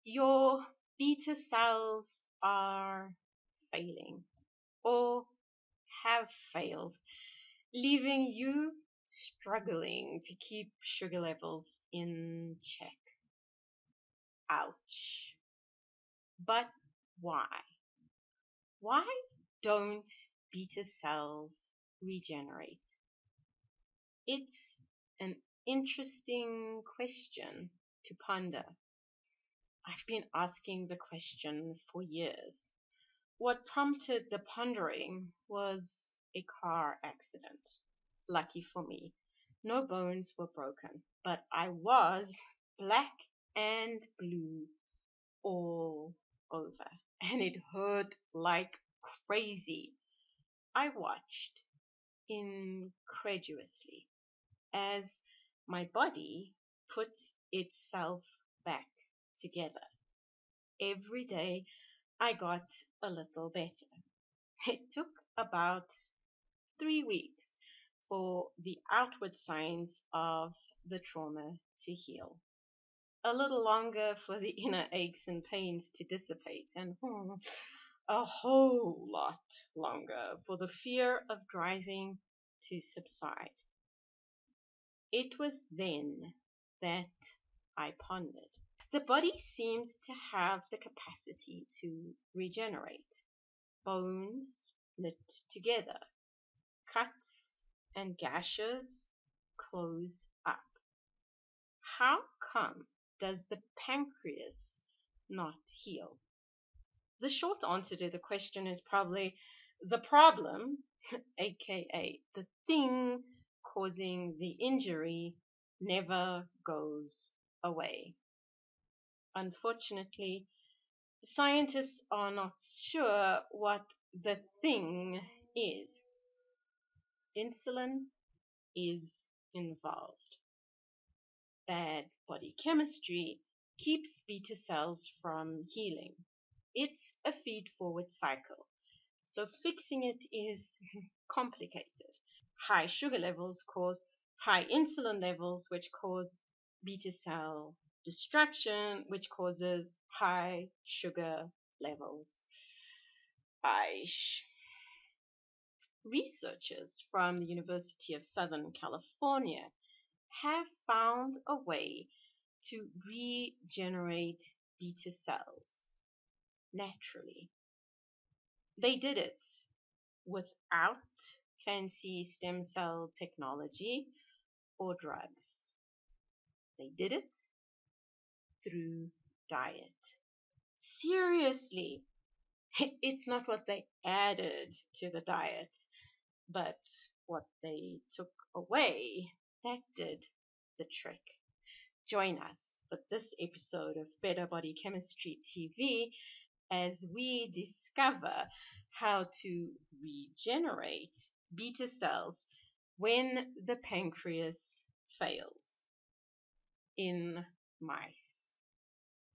your beta cells are failing or have failed, leaving you struggling to keep sugar levels in check. Ouch. But why? Why don't beta cells regenerate? It's an interesting question to ponder. I've been asking the question for years. What prompted the pondering was a car accident. Lucky for me, no bones were broken, but I was black and blue all over, and it hurt like crazy. I watched incredulously as my body put itself back together. Every day I got a little better. It took about 3 weeks for the outward signs of the trauma to heal. A little longer for the inner aches and pains to dissipate, and a whole lot longer for the fear of driving to subside. It was then that I pondered. The body seems to have the capacity to regenerate. Bones knit together, cuts and gashes close up. How come does the pancreas not heal? The short answer to the question is probably the problem, aka the thing causing the injury, never goes away. Unfortunately, scientists are not sure what the thing is. Insulin is involved. Bad body chemistry keeps beta cells from healing. It's a feed-forward cycle, so fixing it is complicated. High sugar levels cause high insulin levels, which cause beta cell destruction, which causes high sugar levels. Researchers from the University of Southern California have found a way to regenerate beta cells naturally. They did it without fancy stem cell technology or drugs. They did it through diet. Seriously, it's not what they added to the diet, but what they took away that did the trick. Join us for this episode of Better Body Chemistry TV as we discover how to regenerate beta cells when the pancreas fails in mice.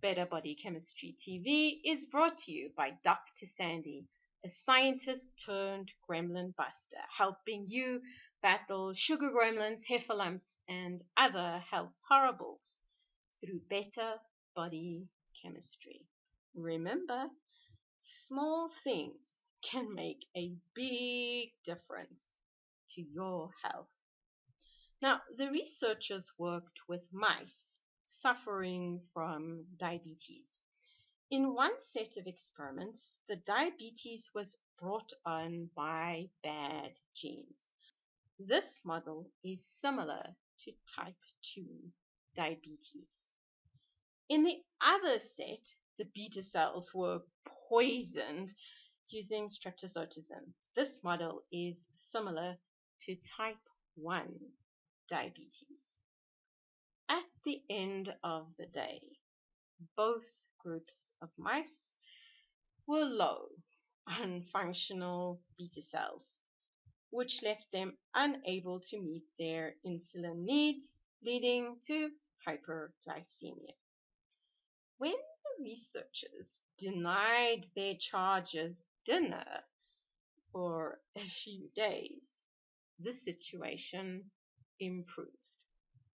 Better Body Chemistry TV is brought to you by Dr. Sandy, a scientist turned gremlin buster, helping you battle sugar gremlins, heifer lumps, and other health horribles through better body chemistry. Remember, small things can make a big difference to your health. Now, the researchers worked with mice suffering from diabetes. In one set of experiments, the diabetes was brought on by bad genes. This model is similar to type 2 diabetes. In the other set, the beta cells were poisoned using streptozotocin. This model is similar to type 1 diabetes. At the end of the day, both groups of mice were low on functional beta cells, which left them unable to meet their insulin needs, leading to hyperglycemia. When the researchers denied their charges dinner for a few days, the situation improved.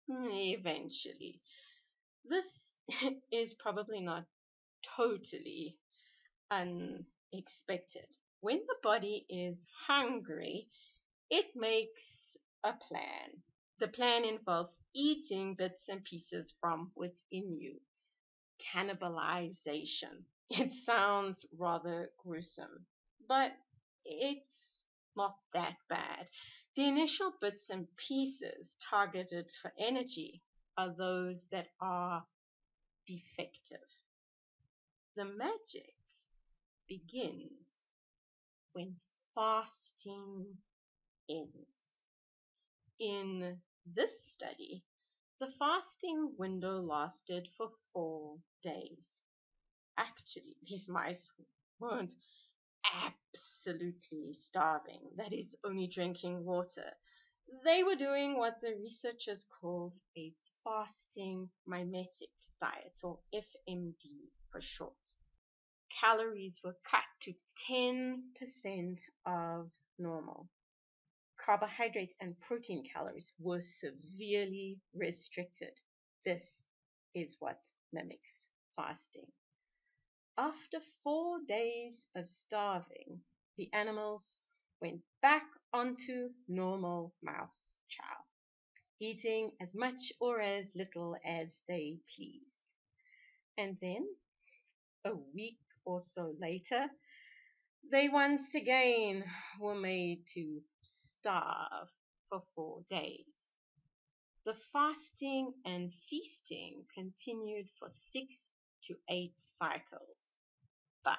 Eventually. This is probably not totally unexpected. When the body is hungry, it makes a plan. The plan involves eating bits and pieces from within you. Cannibalization. It sounds rather gruesome, but it's not that bad. The initial bits and pieces targeted for energy are those that are defective. The magic begins when fasting ends. In this study, the fasting window lasted for 4 days. Actually, these mice weren't absolutely starving, that is, only drinking water. They were doing what the researchers called a fasting mimetic diet, or FMD for short. Calories were cut to 10% of normal. Carbohydrate and protein calories were severely restricted. This is what mimics fasting. After 4 days of starving, the animals went back onto normal mouse chow, eating as much or as little as they pleased. And then, a week or so later, they once again were made to starve for 4 days. The fasting and feasting continued for 6 to 8 cycles. But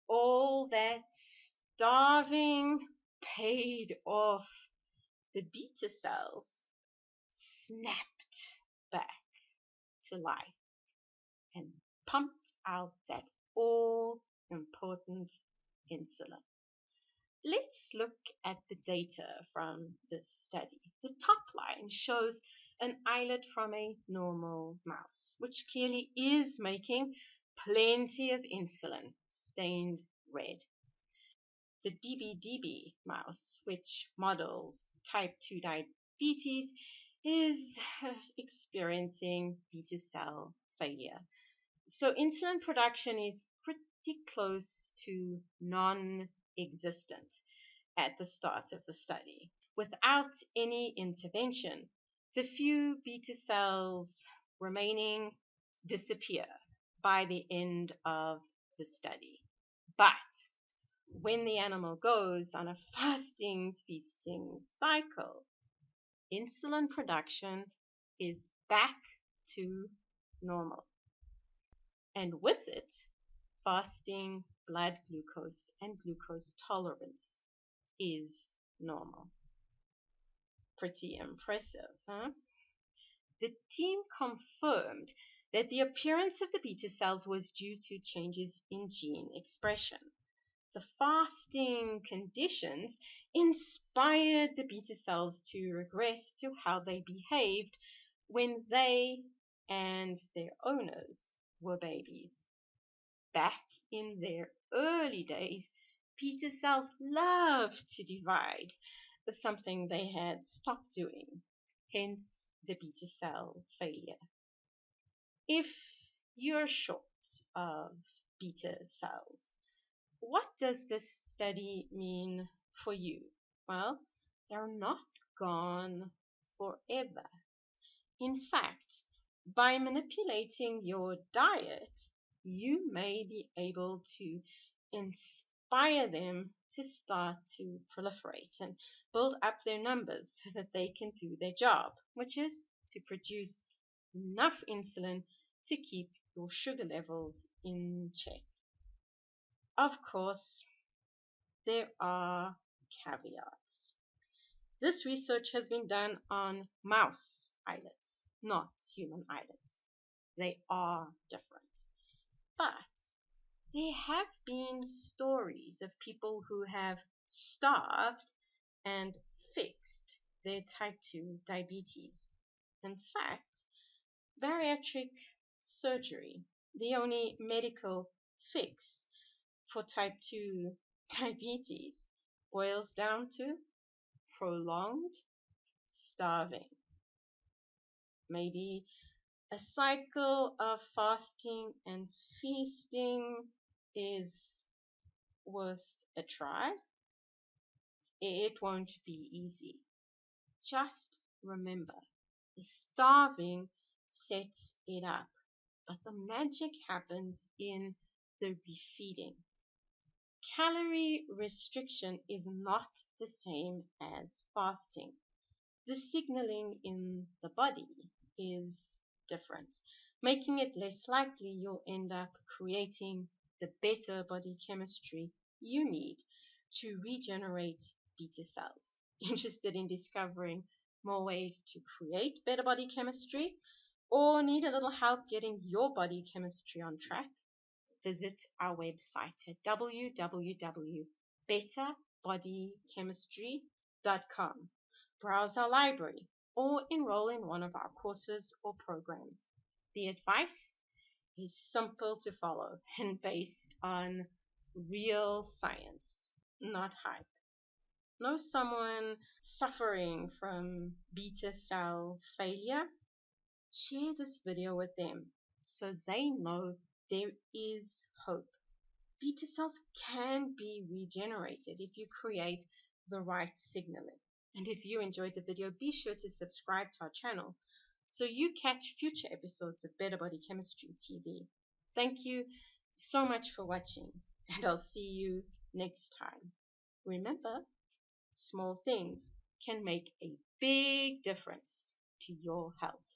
all that starving paid off. The beta cells snapped back to life and pumped out that all important insulin. Let's look at the data from this study. The top line shows an islet from a normal mouse, which clearly is making plenty of insulin, stained red. The DBDB mouse, which models type 2 diabetes, is experiencing beta cell failure. So insulin production is pretty close to non-existent at the start of the study. Without any intervention, the few beta cells remaining disappear by the end of the study. But when the animal goes on a fasting feasting cycle, insulin production is back to normal. And with it, fasting blood glucose and glucose tolerance is normal. Pretty impressive, huh? The team confirmed that the appearance of the beta cells was due to changes in gene expression. The fasting conditions inspired the beta cells to regress to how they behaved when they and their owners were babies. Back in their early days, beta cells loved to divide, something they had stopped doing, hence the beta cell failure. If you're short of beta cells, what does this study mean for you? Well, they're not gone forever. In fact, by manipulating your diet, you may be able to inspire them to start to proliferate and build up their numbers so that they can do their job, which is to produce enough insulin to keep your sugar levels in check. Of course, there are caveats. This research has been done on mouse islets, not human islets. They are different. But there have been stories of people who have starved and fixed their type 2 diabetes. In fact, bariatric surgery, the only medical fix for type 2 diabetes, boils down to prolonged starving. Maybe A cycle of fasting and feasting is worth a try. It won't be easy. Just remember, the starving sets it up, but the magic happens in the refeeding. Calorie restriction is not the same as fasting. The signaling in the body is different, making it less likely you'll end up creating the better body chemistry you need to regenerate beta cells. Interested in discovering more ways to create better body chemistry, or need a little help getting your body chemistry on track? Visit our website at www.betterbodychemistry.com. Browse our library or enroll in one of our courses or programs. The advice is simple to follow and based on real science, not hype. Know someone suffering from beta cell failure? Share this video with them so they know there is hope. Beta cells can be regenerated if you create the right signaling. And if you enjoyed the video, be sure to subscribe to our channel so you catch future episodes of Better Body Chemistry TV. Thank you so much for watching, and I'll see you next time. Remember, small things can make a big difference to your health.